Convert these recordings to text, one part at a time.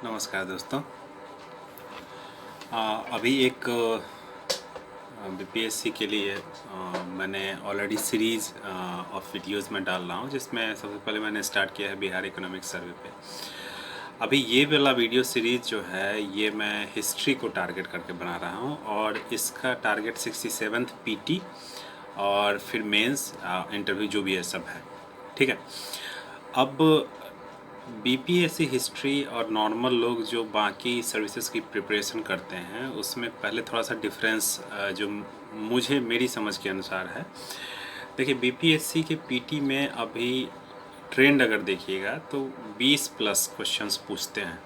नमस्कार दोस्तों। अभी एक बीपीएससी के लिए मैंने ऑलरेडी सीरीज़ ऑफ वीडियोस में डाल रहा हूँ, जिसमें सबसे पहले मैंने स्टार्ट किया है बिहार इकोनॉमिक सर्वे पे। अभी ये वाला वीडियो सीरीज़ जो है ये मैं हिस्ट्री को टारगेट करके बना रहा हूँ और इसका टारगेट 67th पीटी और फिर मेंस इंटरव्यू जो भी है सब है। ठीक है। अब बीपीएससी हिस्ट्री और नॉर्मल लोग जो बाकी सर्विसेज की प्रिपरेशन करते हैं उसमें पहले थोड़ा सा डिफरेंस जो मुझे मेरी समझ के अनुसार है। देखिए, बीपीएससी के पीटी में अभी ट्रेंड अगर देखिएगा तो 20 प्लस क्वेश्चंस पूछते हैं।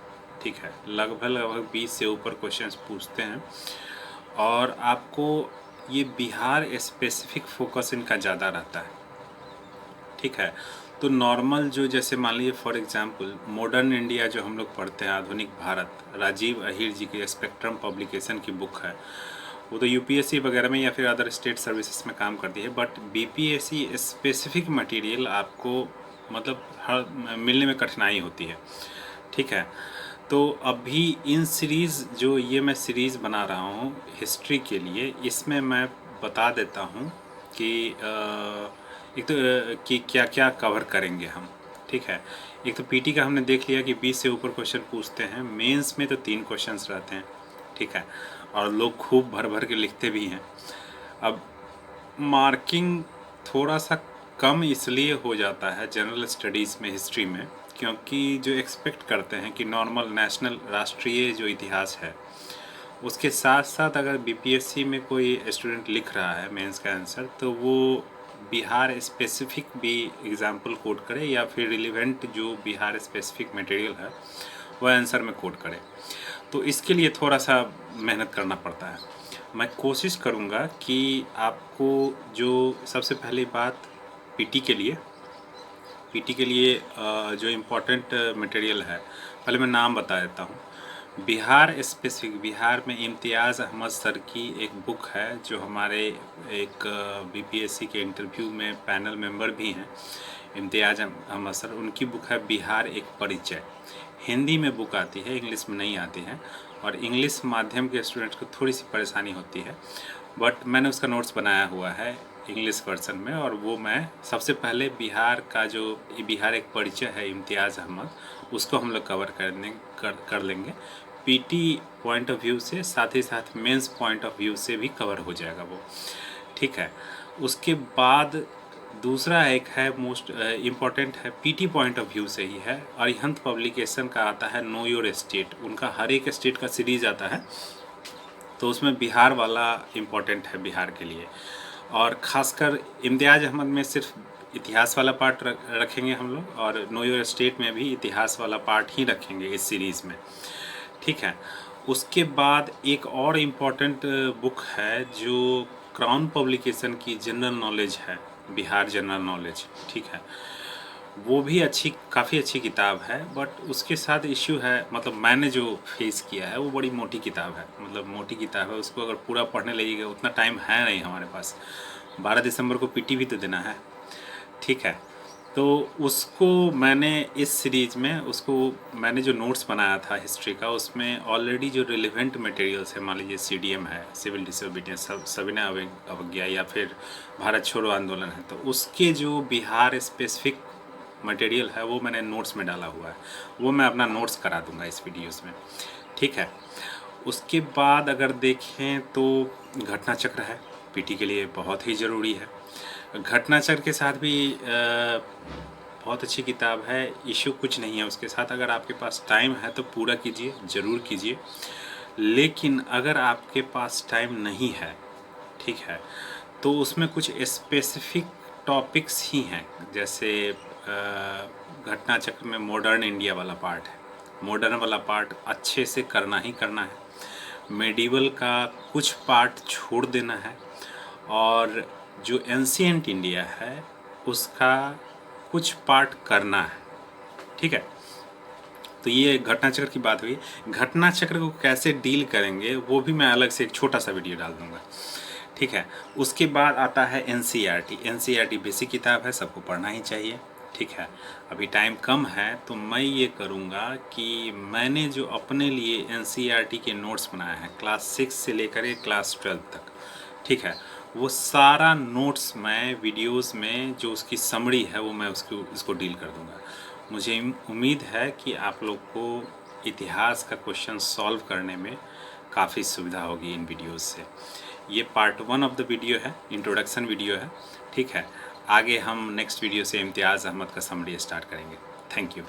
ठीक है, लगभग लगभग 20 से ऊपर क्वेश्चंस पूछते हैं और आपको ये बिहार स्पेसिफिक फोकस इनका ज़्यादा रहता है। ठीक है, तो नॉर्मल जो जैसे मान लीजिए फॉर एग्जांपल मॉडर्न इंडिया जो हम लोग पढ़ते हैं, आधुनिक भारत, राजीव अहीर जी की स्पेक्ट्रम पब्लिकेशन की बुक है, वो तो यूपीएससी वगैरह में या फिर अदर स्टेट सर्विसेज में काम करती है, बट बीपीएससी स्पेसिफिक मटेरियल आपको मतलब हर मिलने में कठिनाई होती है। ठीक है, तो अभी इन सीरीज़ जो ये मैं सीरीज़ बना रहा हूँ हिस्ट्री के लिए, इसमें मैं बता देता हूँ कि एक तो कि क्या क्या कवर करेंगे हम। ठीक है, एक तो पीटी का हमने देख लिया कि 20 से ऊपर क्वेश्चन पूछते हैं, मेंस में तो 3 क्वेश्चंस रहते हैं। ठीक है, और लोग खूब भर भर के लिखते भी हैं। अब मार्किंग थोड़ा सा कम इसलिए हो जाता है जनरल स्टडीज़ में, हिस्ट्री में, क्योंकि जो एक्सपेक्ट करते हैं कि नॉर्मल नेशनल राष्ट्रीय जो इतिहास है उसके साथ साथ अगर बीपीएससी में कोई स्टूडेंट लिख रहा है मेंस का आंसर, तो वो बिहार स्पेसिफिक भी एग्जाम्पल कोट करे या फिर रिलेवेंट जो बिहार स्पेसिफिक मटेरियल है वह आंसर में कोट करे। तो इसके लिए थोड़ा सा मेहनत करना पड़ता है। मैं कोशिश करूँगा कि आपको जो सबसे पहली बात पीटी के लिए जो इम्पोर्टेंट मटेरियल है, पहले मैं नाम बता देता हूँ। बिहार स्पेसिफिक, बिहार में इम्तियाज़ अहमद सर की एक बुक है जो हमारे एक बीपीएससी के इंटरव्यू में पैनल मेंबर भी हैं, इम्तियाज़ अहमद सर। उनकी बुक है बिहार एक परिचय। हिंदी में बुक आती है, इंग्लिश में नहीं आती है, और इंग्लिश माध्यम के स्टूडेंट्स को थोड़ी सी परेशानी होती है, बट मैंने उसका नोट्स बनाया हुआ है इंग्लिश वर्जन में, और वो मैं सबसे पहले बिहार का जो बिहार एक परिचय है इम्तियाज़ अहमद, उसको हम लोग कवर कर लेंगे पीटी पॉइंट ऑफ व्यू से, साथ ही साथ मेंस पॉइंट ऑफ व्यू से भी कवर हो जाएगा वो। ठीक है, उसके बाद दूसरा एक है मोस्ट इम्पॉर्टेंट है, पीटी पॉइंट ऑफ व्यू से ही है, अरिहंत पब्लिकेशन का आता है नो योर स्टेट। उनका हर एक स्टेट का सीरीज आता है, तो उसमें बिहार वाला इम्पोर्टेंट है बिहार के लिए। और ख़ासकर इम्तियाज़ अहमद में सिर्फ इतिहास वाला पार्ट रखेंगे हम लोग, और नो योर स्टेट में भी इतिहास वाला पार्ट ही रखेंगे इस सीरीज़ में। ठीक है, उसके बाद एक और इम्पोर्टेंट बुक है जो क्राउन पब्लिकेशन की जनरल नॉलेज है, बिहार जनरल नॉलेज। ठीक है, वो भी काफ़ी अच्छी किताब है, बट उसके साथ इश्यू है, मतलब मैंने जो फेस किया है वो बड़ी मोटी किताब है। मतलब मोटी किताब है, उसको अगर पूरा पढ़ने लगेगा उतना टाइम है नहीं हमारे पास। 12 दिसंबर को पीटी भी तो देना है। ठीक है, तो उसको मैंने इस सीरीज़ में उसको मैंने जो नोट्स बनाया था हिस्ट्री का, उसमें ऑलरेडी जो रिलेवेंट मटेरियल्स है, मान लीजिए सीडीएम है, सिविल डिसोबीडियंस, सविनय अवज्ञा, या फिर भारत छोड़ो आंदोलन है, तो उसके जो बिहार स्पेसिफिक मटेरियल है वो मैंने नोट्स में डाला हुआ है, वो मैं अपना नोट्स करा दूंगा इस वीडियोस में। ठीक है, उसके बाद अगर देखें तो घटना चक्र है, पीटी के लिए बहुत ही ज़रूरी है। घटना चक्र के साथ भी बहुत अच्छी किताब है, इशू कुछ नहीं है उसके साथ। अगर आपके पास टाइम है तो पूरा कीजिए, ज़रूर कीजिए। लेकिन अगर आपके पास टाइम नहीं है, ठीक है, तो उसमें कुछ स्पेसिफिक टॉपिक्स ही हैं, जैसे घटना चक्र में मॉडर्न इंडिया वाला पार्ट है, मॉडर्न वाला पार्ट अच्छे से करना ही करना है। मेडिवल का कुछ पार्ट छोड़ देना है, और जो एंशिएंट इंडिया है उसका कुछ पार्ट करना है। ठीक है, तो ये घटना चक्र की बात हुई। घटना चक्र को कैसे डील करेंगे वो भी मैं अलग से एक छोटा सा वीडियो डाल दूँगा। ठीक है, उसके बाद आता है एनसीईआरटी। एनसीईआरटी बेसिक किताब है, सबको पढ़ना ही चाहिए। ठीक है। अभी टाइम कम है तो मैं ये करूँगा कि मैंने जो अपने लिए एनसीईआरटी के नोट्स बनाए हैं क्लास 6 से लेकर के क्लास 12 तक, ठीक है, वो सारा नोट्स मैं वीडियोस में जो उसकी समरी है वो मैं इसको डील कर दूँगा। मुझे उम्मीद है कि आप लोग को इतिहास का क्वेश्चन सॉल्व करने में काफ़ी सुविधा होगी इन वीडियोस से। ये पार्ट 1 ऑफ द वीडियो है, इंट्रोडक्शन वीडियो है, ठीक है। आगे हम नेक्स्ट वीडियो से इम्तियाज़ अहमद का समरी स्टार्ट करेंगे। Thank you.